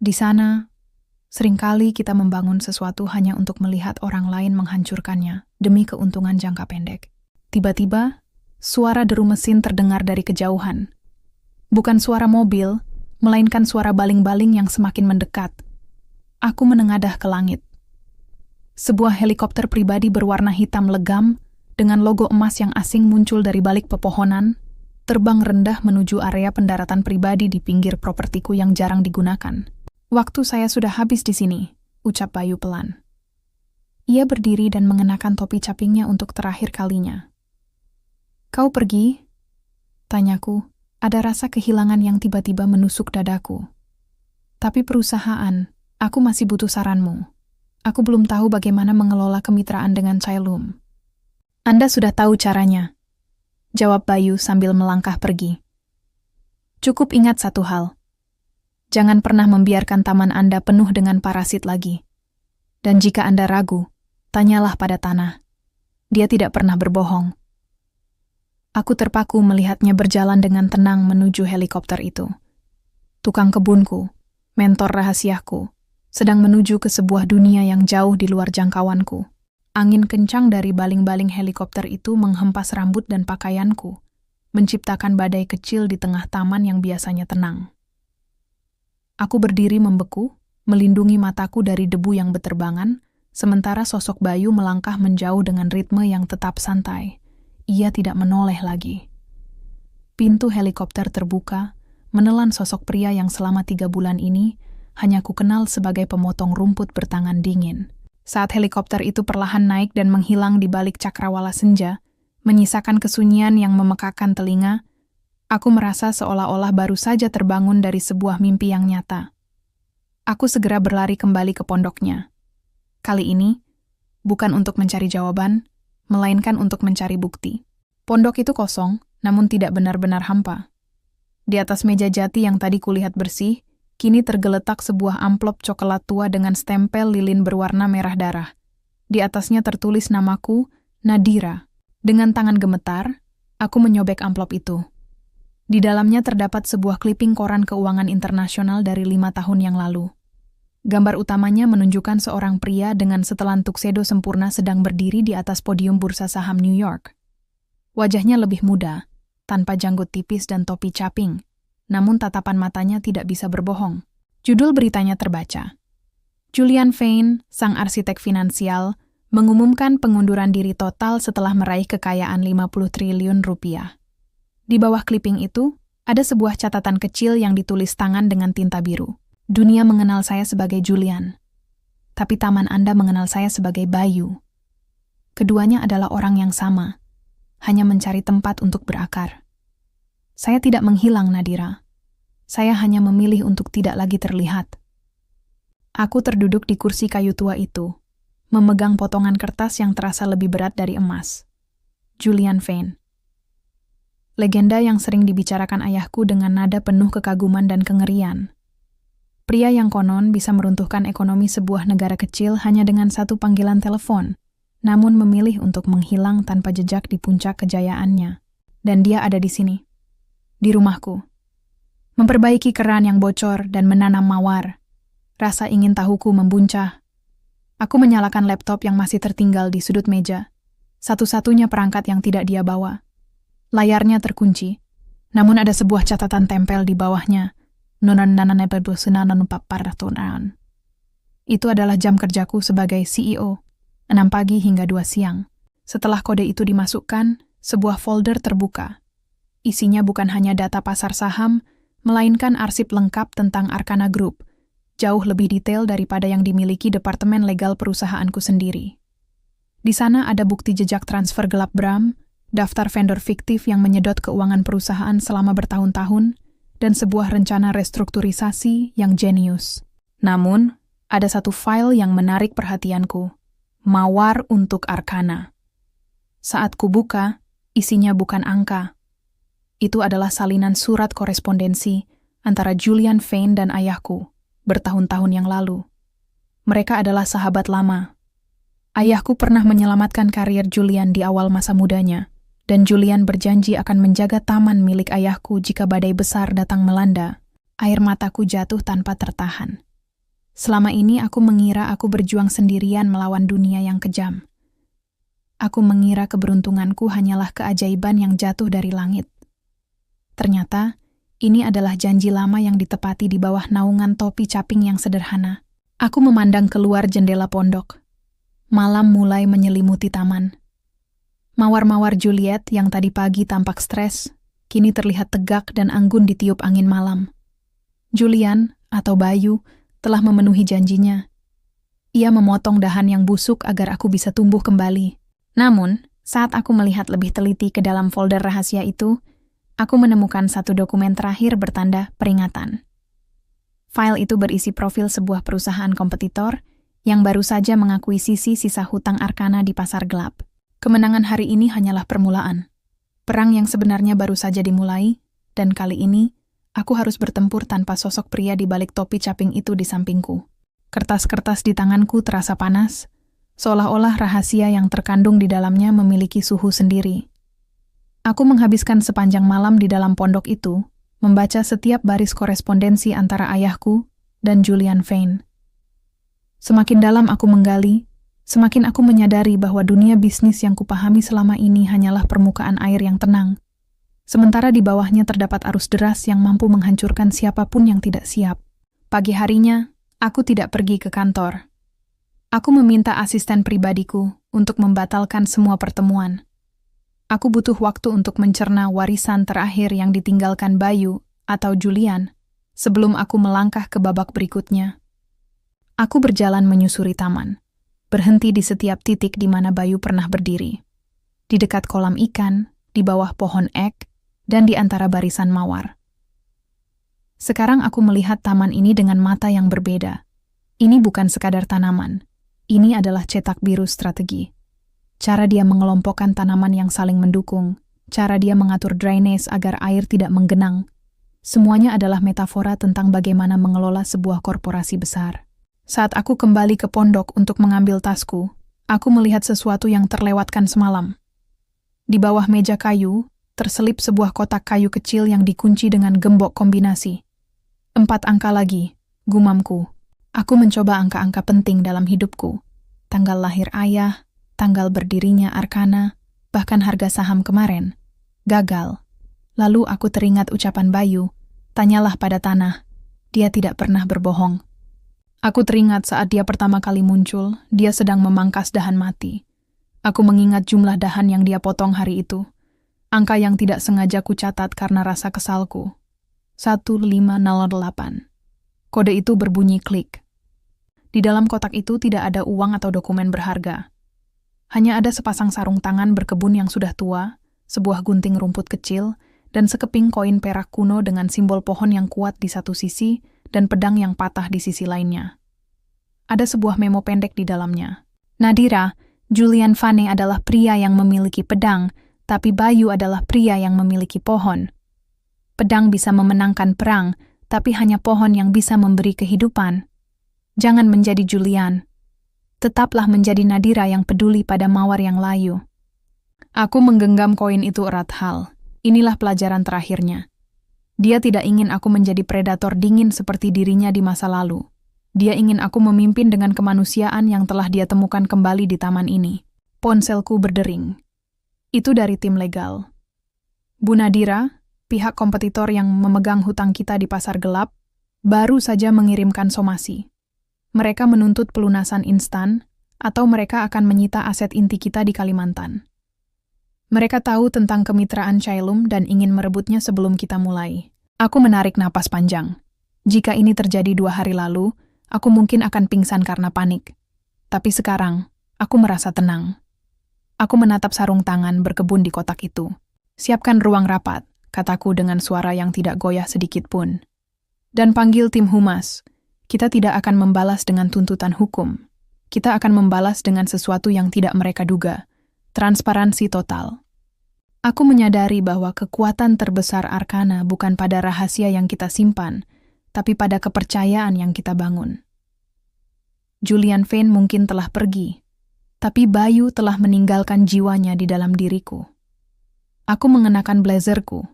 Di sana, seringkali kita membangun sesuatu hanya untuk melihat orang lain menghancurkannya demi keuntungan jangka pendek. Tiba-tiba, suara deru mesin terdengar dari kejauhan. Bukan suara mobil, melainkan suara baling-baling yang semakin mendekat. Aku menengadah ke langit. Sebuah helikopter pribadi berwarna hitam legam dengan logo emas yang asing muncul dari balik pepohonan, terbang rendah menuju area pendaratan pribadi di pinggir propertiku yang jarang digunakan. Waktu saya sudah habis di sini, ucap Bayu pelan. Ia berdiri dan mengenakan topi capingnya untuk terakhir kalinya. Kau pergi? Tanyaku, ada rasa kehilangan yang tiba-tiba menusuk dadaku. Tapi perusahaan, aku masih butuh saranmu. Aku belum tahu bagaimana mengelola kemitraan dengan Caelum. Anda sudah tahu caranya, jawab Bayu sambil melangkah pergi. Cukup ingat satu hal. Jangan pernah membiarkan taman Anda penuh dengan parasit lagi. Dan jika Anda ragu, tanyalah pada tanah. Dia tidak pernah berbohong. Aku terpaku melihatnya berjalan dengan tenang menuju helikopter itu. Tukang kebunku, mentor rahasiaku, sedang menuju ke sebuah dunia yang jauh di luar jangkauanku. Angin kencang dari baling-baling helikopter itu menghempas rambut dan pakaianku, menciptakan badai kecil di tengah taman yang biasanya tenang. Aku berdiri membeku, melindungi mataku dari debu yang beterbangan, sementara sosok Bayu melangkah menjauh dengan ritme yang tetap santai. Ia tidak menoleh lagi. Pintu helikopter terbuka, menelan sosok pria yang selama 3 bulan ini hanya kukenal sebagai pemotong rumput bertangan dingin. Saat helikopter itu perlahan naik dan menghilang di balik cakrawala senja, menyisakan kesunyian yang memekakan telinga, aku merasa seolah-olah baru saja terbangun dari sebuah mimpi yang nyata. Aku segera berlari kembali ke pondoknya. Kali ini, bukan untuk mencari jawaban, melainkan untuk mencari bukti. Pondok itu kosong, namun tidak benar-benar hampa. Di atas meja jati yang tadi kulihat bersih, kini tergeletak sebuah amplop coklat tua dengan stempel lilin berwarna merah darah. Di atasnya tertulis namaku, Nadira. Dengan tangan gemetar, aku menyobek amplop itu. Di dalamnya terdapat sebuah kliping koran keuangan internasional dari 5 tahun yang lalu. Gambar utamanya menunjukkan seorang pria dengan setelan tuxedo sempurna sedang berdiri di atas podium bursa saham New York. Wajahnya lebih muda, tanpa janggut tipis dan topi caping. Namun tatapan matanya tidak bisa berbohong. Judul beritanya terbaca. Julian Fein, sang arsitek finansial, mengumumkan pengunduran diri total setelah meraih kekayaan 50 triliun rupiah. Di bawah clipping itu, ada sebuah catatan kecil yang ditulis tangan dengan tinta biru. Dunia mengenal saya sebagai Julian. tapi taman Anda mengenal saya sebagai Bayu. Keduanya adalah orang yang sama, hanya mencari tempat untuk berakar. Saya tidak menghilang, Nadira. Saya hanya memilih untuk tidak lagi terlihat. Aku terduduk di kursi kayu tua itu, memegang potongan kertas yang terasa lebih berat dari emas. Julian Fane. Legenda yang sering dibicarakan ayahku dengan nada penuh kekaguman dan kengerian. Pria yang konon bisa meruntuhkan ekonomi sebuah negara kecil hanya dengan satu panggilan telepon, namun memilih untuk menghilang tanpa jejak di puncak kejayaannya. Dan dia ada di sini, di rumahku. Memperbaiki keran yang bocor dan menanam mawar. Rasa ingin tahuku membuncah. Aku menyalakan laptop yang masih tertinggal di sudut meja. Satu-satunya perangkat yang tidak dia bawa. Layarnya terkunci, namun ada sebuah catatan tempel di bawahnya. Itu adalah jam kerjaku sebagai CEO. 6 pagi hingga 2 siang. Setelah kode itu dimasukkan, sebuah folder terbuka. Isinya bukan hanya data pasar saham, melainkan arsip lengkap tentang Arkana Group, jauh lebih detail daripada yang dimiliki Departemen Legal perusahaanku sendiri. Di sana ada bukti jejak transfer gelap Bram, daftar vendor fiktif yang menyedot keuangan perusahaan selama bertahun-tahun, dan sebuah rencana restrukturisasi yang jenius. Namun, ada satu file yang menarik perhatianku. Mawar untuk Arkana. Saat kubuka, isinya bukan angka. Itu adalah salinan surat korespondensi antara Julian Fane dan ayahku bertahun-tahun yang lalu. Mereka adalah sahabat lama. Ayahku pernah menyelamatkan karier Julian di awal masa mudanya, dan Julian berjanji akan menjaga taman milik ayahku jika badai besar datang melanda. Air mataku jatuh tanpa tertahan. Selama ini aku mengira aku berjuang sendirian melawan dunia yang kejam. Aku mengira keberuntunganku hanyalah keajaiban yang jatuh dari langit. Ternyata, ini adalah janji lama yang ditepati di bawah naungan topi caping yang sederhana. Aku memandang keluar jendela pondok. Malam mulai menyelimuti taman. Mawar-mawar Juliet yang tadi pagi tampak stres, kini terlihat tegak dan anggun ditiup angin malam. Julian, atau Bayu, telah memenuhi janjinya. Ia memotong dahan yang busuk agar aku bisa tumbuh kembali. Namun, saat aku melihat lebih teliti ke dalam folder rahasia itu, aku menemukan satu dokumen terakhir bertanda peringatan. File itu berisi profil sebuah perusahaan kompetitor yang baru saja mengakuisisi sisa hutang Arkana di pasar gelap. Kemenangan hari ini hanyalah permulaan. Perang yang sebenarnya baru saja dimulai, dan kali ini, aku harus bertempur tanpa sosok pria di balik topi caping itu di sampingku. Kertas-kertas di tanganku terasa panas, seolah-olah rahasia yang terkandung di dalamnya memiliki suhu sendiri. Aku menghabiskan sepanjang malam di dalam pondok itu, membaca setiap baris korespondensi antara ayahku dan Julian Fane. Semakin dalam aku menggali, semakin aku menyadari bahwa dunia bisnis yang kupahami selama ini hanyalah permukaan air yang tenang. Sementara di bawahnya terdapat arus deras yang mampu menghancurkan siapapun yang tidak siap. Pagi harinya, aku tidak pergi ke kantor. Aku meminta asisten pribadiku untuk membatalkan semua pertemuan. Aku butuh waktu untuk mencerna warisan terakhir yang ditinggalkan Bayu atau Julian sebelum aku melangkah ke babak berikutnya. Aku berjalan menyusuri taman, berhenti di setiap titik di mana Bayu pernah berdiri. Di dekat kolam ikan, di bawah pohon ek, dan di antara barisan mawar. Sekarang aku melihat taman ini dengan mata yang berbeda. Ini bukan sekadar tanaman. Ini adalah cetak biru strategi. Cara dia mengelompokkan tanaman yang saling mendukung, cara dia mengatur drainase agar air tidak menggenang. Semuanya adalah metafora tentang bagaimana mengelola sebuah korporasi besar. Saat aku kembali ke pondok untuk mengambil tasku, aku melihat sesuatu yang terlewatkan semalam. Di bawah meja kayu, terselip sebuah kotak kayu kecil yang dikunci dengan gembok kombinasi. 4 angka lagi, gumamku. Aku mencoba angka-angka penting dalam hidupku. Tanggal lahir ayah, tanggal berdirinya Arkana, bahkan harga saham kemarin. Gagal. Lalu aku teringat ucapan Bayu, tanyalah pada tanah. Dia tidak pernah berbohong. Aku teringat saat dia pertama kali muncul, dia sedang memangkas dahan mati. Aku mengingat jumlah dahan yang dia potong hari itu. Angka yang tidak sengaja kucatat karena rasa kesalku. 1508. Kode itu berbunyi klik. Di dalam kotak itu tidak ada uang atau dokumen berharga. Hanya ada sepasang sarung tangan berkebun yang sudah tua, sebuah gunting rumput kecil, dan sekeping koin perak kuno dengan simbol pohon yang kuat di satu sisi dan pedang yang patah di sisi lainnya. Ada sebuah memo pendek di dalamnya. Nadira, Julian Vane adalah pria yang memiliki pedang, tapi Bayu adalah pria yang memiliki pohon. Pedang bisa memenangkan perang, tapi hanya pohon yang bisa memberi kehidupan. Jangan menjadi Julian. Tetaplah menjadi Nadira yang peduli pada mawar yang layu. Aku menggenggam koin itu erat hal. Inilah pelajaran terakhirnya. Dia tidak ingin aku menjadi predator dingin seperti dirinya di masa lalu. Dia ingin aku memimpin dengan kemanusiaan yang telah dia temukan kembali di taman ini. Ponselku berdering. Itu dari tim legal. Bu Nadira, pihak kompetitor yang memegang hutang kita di pasar gelap, baru saja mengirimkan somasi. Mereka menuntut pelunasan instan, atau mereka akan menyita aset inti kita di Kalimantan. Mereka tahu tentang kemitraan Cailum dan ingin merebutnya sebelum kita mulai. Aku menarik napas panjang. Jika ini terjadi 2 hari lalu, aku mungkin akan pingsan karena panik. Tapi sekarang, aku merasa tenang. Aku menatap sarung tangan berkebun di kotak itu. Siapkan ruang rapat, kataku dengan suara yang tidak goyah sedikit pun. Dan panggil tim humas. Kita tidak akan membalas dengan tuntutan hukum. Kita akan membalas dengan sesuatu yang tidak mereka duga. Transparansi total. Aku menyadari bahwa kekuatan terbesar Arkana bukan pada rahasia yang kita simpan, tapi pada kepercayaan yang kita bangun. Julian Vane mungkin telah pergi, tapi Bayu telah meninggalkan jiwanya di dalam diriku. Aku mengenakan blazerku,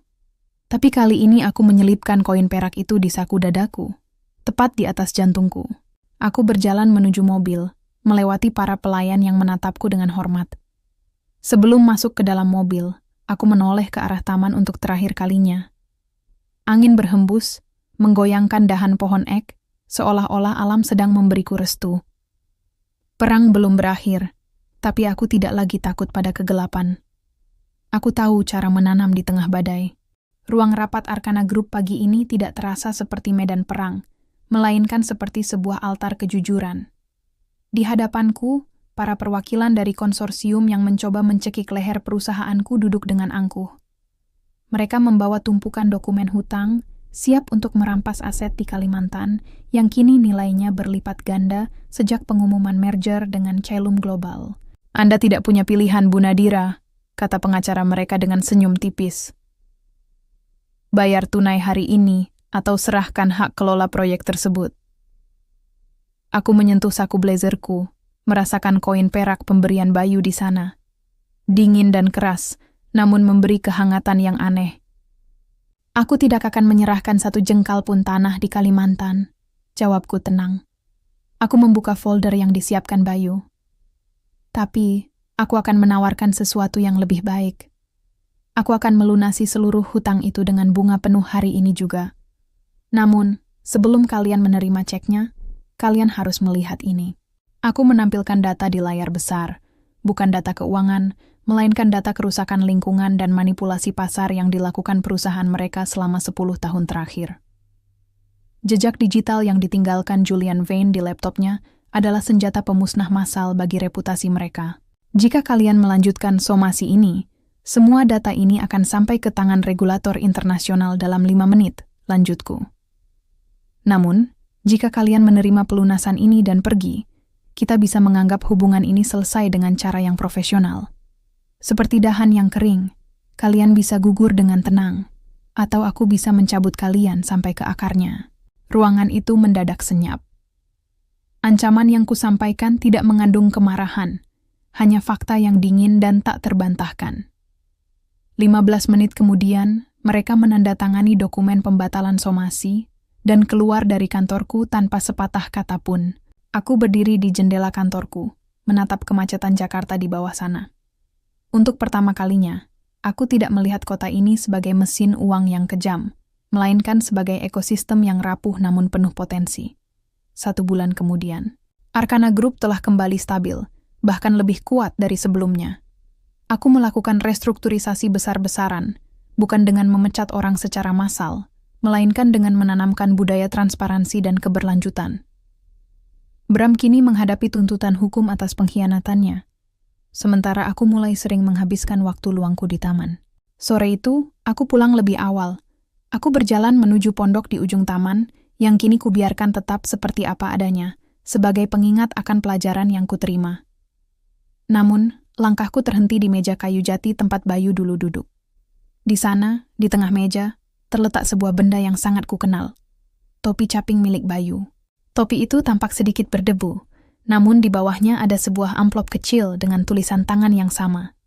tapi kali ini aku menyelipkan koin perak itu di saku dadaku, tepat di atas jantungku. Aku berjalan menuju mobil, melewati para pelayan yang menatapku dengan hormat. Sebelum masuk ke dalam mobil, aku menoleh ke arah taman untuk terakhir kalinya. Angin berhembus, menggoyangkan dahan pohon ek, seolah-olah alam sedang memberiku restu. Perang belum berakhir, tapi aku tidak lagi takut pada kegelapan. Aku tahu cara menanam di tengah badai. Ruang rapat Arkana Group pagi ini tidak terasa seperti medan perang, melainkan seperti sebuah altar kejujuran. Di hadapanku, para perwakilan dari konsorsium yang mencoba mencekik leher perusahaanku duduk dengan angkuh. Mereka membawa tumpukan dokumen hutang, siap untuk merampas aset di Kalimantan yang kini nilainya berlipat ganda sejak pengumuman merger dengan Cailum Global. Anda tidak punya pilihan, Bu Nadira, kata pengacara mereka dengan senyum tipis. Bayar tunai hari ini atau serahkan hak kelola proyek tersebut. Aku menyentuh saku blazerku, merasakan koin perak pemberian Bayu di sana. Dingin dan keras, namun memberi kehangatan yang aneh. Aku tidak akan menyerahkan satu jengkal pun tanah di Kalimantan, jawabku tenang. Aku membuka folder yang disiapkan Bayu. Tapi, aku akan menawarkan sesuatu yang lebih baik. Aku akan melunasi seluruh hutang itu dengan bunga penuh hari ini juga. Namun, sebelum kalian menerima ceknya, kalian harus melihat ini. Aku menampilkan data di layar besar, bukan data keuangan, melainkan data kerusakan lingkungan dan manipulasi pasar yang dilakukan perusahaan mereka selama 10 tahun terakhir. Jejak digital yang ditinggalkan Julian Vane di laptopnya adalah senjata pemusnah massal bagi reputasi mereka. Jika kalian melanjutkan somasi ini, semua data ini akan sampai ke tangan regulator internasional dalam 5 menit, lanjutku. Namun, jika kalian menerima pelunasan ini dan pergi, kita bisa menganggap hubungan ini selesai dengan cara yang profesional. Seperti dahan yang kering, kalian bisa gugur dengan tenang, atau aku bisa mencabut kalian sampai ke akarnya. Ruangan itu mendadak senyap. Ancaman yang kusampaikan tidak mengandung kemarahan, hanya fakta yang dingin dan tak terbantahkan. 15 menit kemudian, mereka menandatangani dokumen pembatalan somasi dan keluar dari kantorku tanpa sepatah kata pun. Aku berdiri di jendela kantorku, menatap kemacetan Jakarta di bawah sana. Untuk pertama kalinya, aku tidak melihat kota ini sebagai mesin uang yang kejam, melainkan sebagai ekosistem yang rapuh namun penuh potensi. 1 bulan kemudian, Arkana Group telah kembali stabil, bahkan lebih kuat dari sebelumnya. Aku melakukan restrukturisasi besar-besaran, bukan dengan memecat orang secara massal, melainkan dengan menanamkan budaya transparansi dan keberlanjutan. Bram kini menghadapi tuntutan hukum atas pengkhianatannya. Sementara aku mulai sering menghabiskan waktu luangku di taman. Sore itu, aku pulang lebih awal. Aku berjalan menuju pondok di ujung taman, yang kini kubiarkan tetap seperti apa adanya, sebagai pengingat akan pelajaran yang kuterima. Namun, langkahku terhenti di meja kayu jati tempat Bayu dulu duduk. Di sana, di tengah meja, terletak sebuah benda yang sangat kukenal. Topi caping milik Bayu. Topi itu tampak sedikit berdebu, namun di bawahnya ada sebuah amplop kecil dengan tulisan tangan yang sama.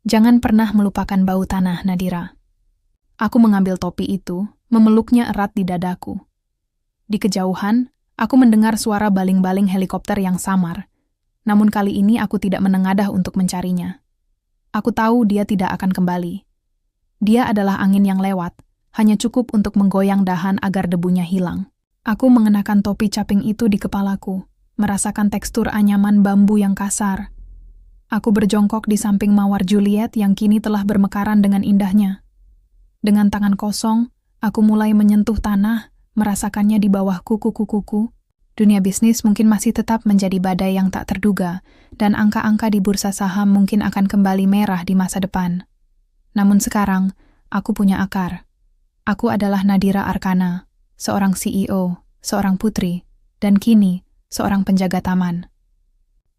Jangan pernah melupakan bau tanah, Nadira. Aku mengambil topi itu, memeluknya erat di dadaku. Di kejauhan, aku mendengar suara baling-baling helikopter yang samar, namun kali ini aku tidak menengadah untuk mencarinya. Aku tahu dia tidak akan kembali. Dia adalah angin yang lewat, hanya cukup untuk menggoyang dahan agar debunya hilang. Aku mengenakan topi caping itu di kepalaku, merasakan tekstur anyaman bambu yang kasar. Aku berjongkok di samping mawar Juliet yang kini telah bermekaran dengan indahnya. Dengan tangan kosong, aku mulai menyentuh tanah, merasakannya di bawah kuku-kukuku. Dunia bisnis mungkin masih tetap menjadi badai yang tak terduga, dan angka-angka di bursa saham mungkin akan kembali merah di masa depan. Namun sekarang, aku punya akar. Aku adalah Nadira Arkana, seorang CEO, seorang putri, dan kini seorang penjaga taman.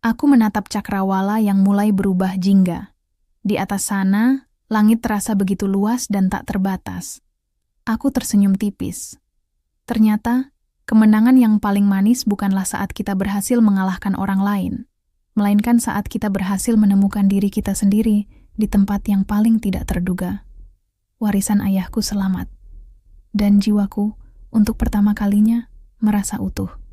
Aku menatap cakrawala yang mulai berubah jingga. Di atas sana, langit terasa begitu luas dan tak terbatas. Aku tersenyum tipis. Ternyata, kemenangan yang paling manis bukanlah saat kita berhasil mengalahkan orang lain, melainkan saat kita berhasil menemukan diri kita sendiri di tempat yang paling tidak terduga. Warisan ayahku selamat, dan jiwaku untuk pertama kalinya merasa utuh.